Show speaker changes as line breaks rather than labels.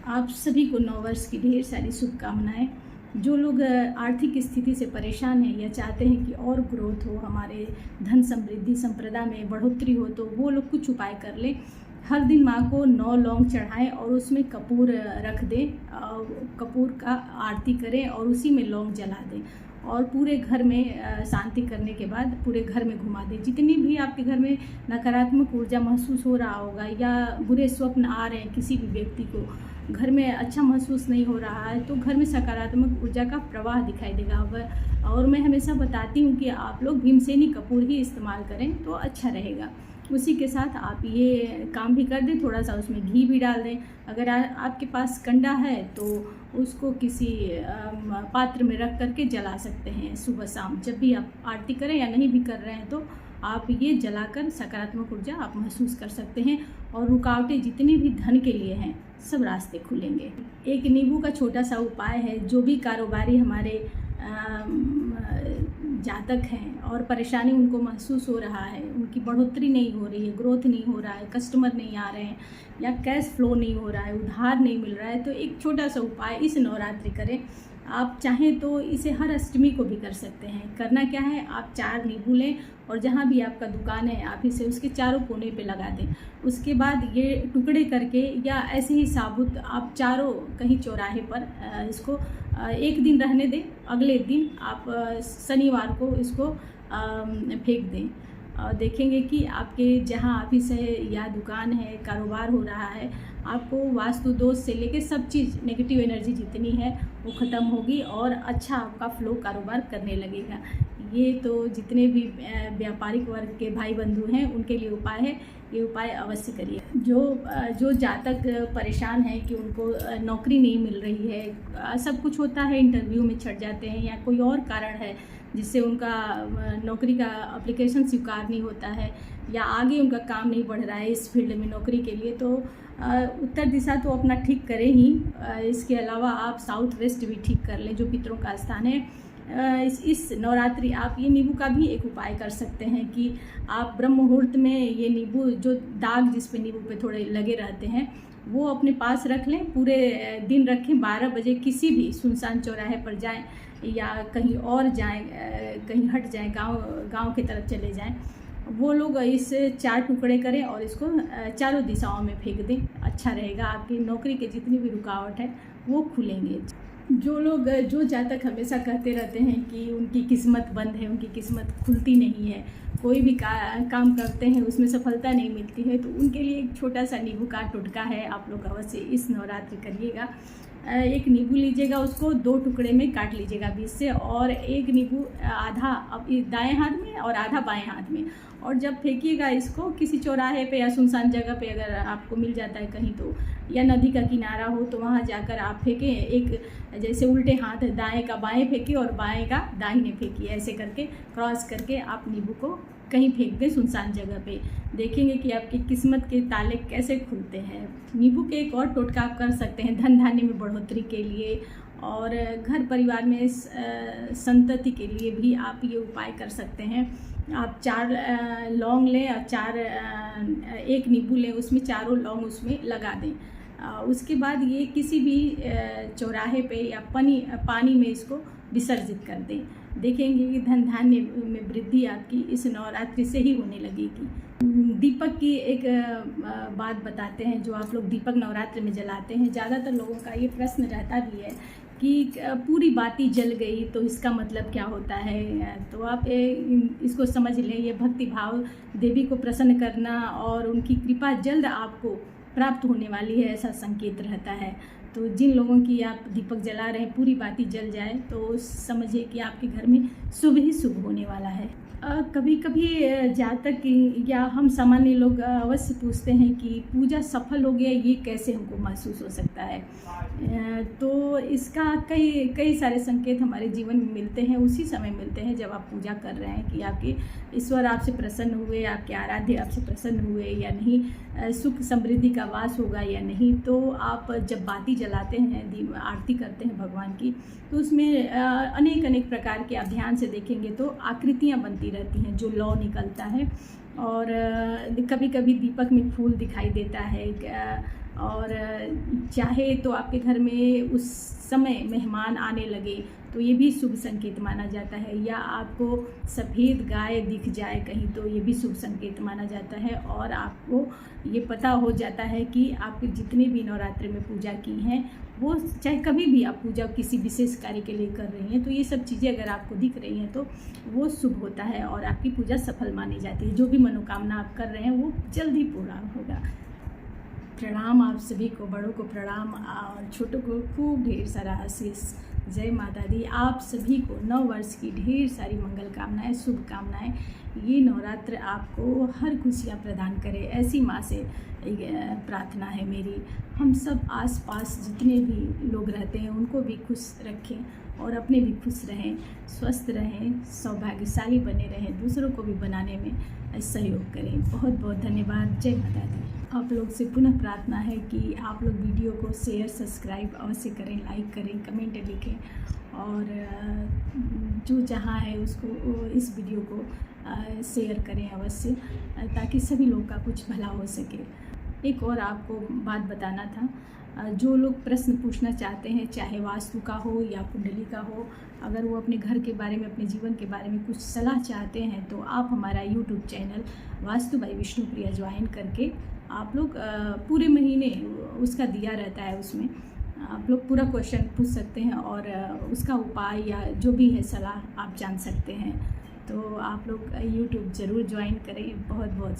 आप सभी को नववर्ष की ढेर सारी शुभकामनाएं। जो लोग आर्थिक स्थिति से परेशान हैं या चाहते हैं कि और ग्रोथ हो, हमारे धन समृद्धि संपदा में बढ़ोतरी हो, तो वो लोग कुछ उपाय कर लें। हर दिन माँ को 9 लौंग चढ़ाएं और उसमें कपूर रख दें, कपूर का आरती करें और उसी में लौंग जला दें और पूरे घर में शांति करने के बाद पूरे घर में घुमा दें। जितनी भी आपके घर में नकारात्मक ऊर्जा महसूस हो रहा होगा या बुरे स्वप्न आ रहे हैं, किसी भी व्यक्ति को घर में अच्छा महसूस नहीं हो रहा है, तो घर में सकारात्मक ऊर्जा का प्रवाह दिखाई देगा। और मैं हमेशा बताती हूँ कि आप लोग भीमसेनी कपूर ही इस्तेमाल करें तो अच्छा रहेगा। उसी के साथ आप ये काम भी कर दें, थोड़ा सा उसमें घी भी डाल दें। अगर आपके पास कंडा है तो उसको किसी पात्र में रख करके जला सकते हैं। सुबह शाम जब भी आप आरती करें या नहीं भी कर रहे हैं तो आप ये जलाकर सकारात्मक ऊर्जा आप महसूस कर सकते हैं और रुकावटें जितनी भी धन के लिए हैं सब रास्ते खुलेंगे। एक नींबू का छोटा सा उपाय है। जो भी कारोबारी हमारे जातक हैं और परेशानी उनको महसूस हो रहा है, उनकी बढ़ोतरी नहीं हो रही है, ग्रोथ नहीं हो रहा है, कस्टमर नहीं आ रहे हैं या कैश फ्लो नहीं हो रहा है, उधार नहीं मिल रहा है, तो एक छोटा सा उपाय इस नवरात्रि करें। आप चाहें तो इसे हर अष्टमी को भी कर सकते हैं। करना क्या है, आप 4 नींबू लें और जहाँ भी आपका दुकान है आप इसे उसके चारों कोने पे लगा दें। उसके बाद ये टुकड़े करके या ऐसे ही साबुत आप चारों कहीं चौराहे पर इसको एक दिन रहने दें। अगले दिन आप शनिवार को इसको फेंक दें और देखेंगे कि आपके जहाँ ऑफिस है या दुकान है, कारोबार हो रहा है, आपको वास्तु दोष से लेके सब चीज़ नेगेटिव एनर्जी जितनी है वो ख़त्म होगी और अच्छा आपका फ्लो कारोबार करने लगेगा। ये तो जितने भी व्यापारिक वर्ग के भाई बंधु हैं उनके लिए उपाय है, ये उपाय अवश्य करिए। जो जातक परेशान है कि उनको नौकरी नहीं मिल रही है, सब कुछ होता है, इंटरव्यू में छट जाते हैं या कोई और कारण है जिससे उनका नौकरी का एप्लीकेशन स्वीकार नहीं होता है या आगे उनका काम नहीं बढ़ रहा है इस फील्ड में नौकरी के लिए, तो उत्तर दिशा तो अपना ठीक करें ही। इसके अलावा आप साउथ वेस्ट भी ठीक कर लें, जो पितरों का स्थान है। इस नवरात्रि आप ये नींबू का भी एक उपाय कर सकते हैं कि आप ब्रह्म मुहूर्त में ये नींबू, जो दाग जिस पे नींबू पे थोड़े लगे रहते हैं, वो अपने पास रख लें। पूरे दिन रखें, 12 बजे किसी भी सुनसान चौराहे पर जाएं या कहीं और जाएं, कहीं हट जाएं, गांव की तरफ चले जाएं। वो लोग इस 4 टुकड़े करें और इसको चारों दिशाओं में फेंक दें। अच्छा रहेगा, आपकी नौकरी के जितनी भी रुकावट है वो खुलेंगे। जो जातक हमेशा कहते रहते हैं कि उनकी किस्मत बंद है, उनकी किस्मत खुलती नहीं है, कोई भी काम करते हैं उसमें सफलता नहीं मिलती है, तो उनके लिए एक छोटा सा नींबू का टुटका है। आप लोग अवश्य इस नवरात्रि करिएगा। एक नींबू लीजिएगा, उसको 2 टुकड़े में काट लीजिएगा बीच से, और एक नींबू आधा दाएं हाथ में और आधा बाएं हाथ में, और जब फेंकिएगा इसको किसी चौराहे पे या सुनसान जगह पे अगर आपको मिल जाता है कहीं, तो या नदी का किनारा हो तो वहाँ जाकर आप फेंकें। एक जैसे उल्टे हाथ दाएं का बाएं फेंकिए और बाएं का दाहिने फेंकिए, ऐसे करके क्रॉस करके आप नींबू को कहीं फेंक दें सुनसान जगह पे। देखेंगे कि आपकी किस्मत के ताले कैसे खुलते हैं। नींबू के एक और टोटका आप कर सकते हैं धन धान्य में बढ़ोतरी के लिए और घर परिवार में संतति के लिए भी आप ये उपाय कर सकते हैं। आप 4 लौंग लें और एक नींबू लें, उसमें चारों लौंग उसमें लगा दें। उसके बाद ये किसी भी चौराहे पे या पानी में इसको विसर्जित कर दें। देखेंगे कि धन धान्य में वृद्धि आपकी इस नवरात्रि से ही होने लगेगी। दीपक की एक बात बताते हैं, जो आप लोग दीपक नवरात्रि में जलाते हैं, ज़्यादातर लोगों का ये प्रश्न रहता भी है कि पूरी बाती जल गई तो इसका मतलब क्या होता है। तो आप इसको समझ लें, ये भक्ति भाव देवी को प्रसन्न करना और उनकी कृपा जल्द आपको प्राप्त होने वाली है, ऐसा संकेत रहता है। तो जिन लोगों की आप दीपक जला रहे हैं पूरी बाती जल जाए तो समझिए कि आपके घर में शुभ ही शुभ होने वाला है। कभी कभी जातक या हम सामान्य लोग अवश्य पूछते हैं कि पूजा सफल हो गया, ये कैसे हमको महसूस हो सकता है। तो इसका कई सारे संकेत हमारे जीवन में मिलते हैं, उसी समय मिलते हैं जब आप पूजा कर रहे हैं कि आपके ईश्वर आपसे प्रसन्न हुए, आपके आराध्य आपसे प्रसन्न हुए या नहीं, सुख समृद्धि का वास होगा या नहीं। तो आप जब बाती जलाते हैं, आरती करते हैं भगवान की, तो उसमें अनेक प्रकार के आप ध्यान से देखेंगे तो आकृतियाँ बनती रहती हैं, जो लौ निकलता है और कभी कभी दीपक में फूल दिखाई देता है, और चाहे तो आपके घर में उस समय मेहमान आने लगे तो ये भी शुभ संकेत माना जाता है, या आपको सफ़ेद गाय दिख जाए कहीं तो ये भी शुभ संकेत माना जाता है। और आपको ये पता हो जाता है कि आपके जितने भी नवरात्रि में पूजा की हैं वो, चाहे कभी भी आप पूजा किसी विशेष कार्य के लिए कर रही हैं, तो ये सब चीज़ें अगर आपको दिख रही हैं तो वो शुभ होता है और आपकी पूजा सफल मानी जाती है। जो भी मनोकामना आप कर रहे हैं वो जल्दी पूरा होगा। प्रणाम आप सभी को, बड़ों को प्रणाम और छोटों को खूब ढेर सारा आशीष। जय माता दी। आप सभी को नव वर्ष की ढेर सारी मंगल कामनाएं, शुभकामनाएं। ये नवरात्र आपको हर खुशियाँ प्रदान करे, ऐसी माँ से प्रार्थना है मेरी। हम सब आसपास जितने भी लोग रहते हैं उनको भी खुश रखें और अपने भी खुश रहें, स्वस्थ रहें, सौभाग्यशाली बने रहें, दूसरों को भी बनाने में सहयोग करें। बहुत बहुत धन्यवाद। जय माता दी। आप लोग से पुनः प्रार्थना है कि आप लोग वीडियो को शेयर, सब्सक्राइब अवश्य करें, लाइक करें, कमेंट लिखें और जो जहाँ है उसको इस वीडियो को शेयर करें अवश्य, ताकि सभी लोग का कुछ भला हो सके। एक और आपको बात बताना था, जो लोग प्रश्न पूछना चाहते हैं, चाहे वास्तु का हो या कुंडली का हो, अगर वो अपने घर के बारे में, अपने जीवन के बारे में कुछ सलाह चाहते हैं तो आप हमारा YouTube channel vastu by Vishnupriya join करके आप लोग पूरे महीने उसका दिया रहता है, उसमें आप लोग पूरा क्वेश्चन पूछ सकते हैं और उसका उपाय या जो भी है सलाह आप जान सकते हैं। तो आप लोग यूट्यूब ज़रूर ज्वाइन करें। बहुत बहुत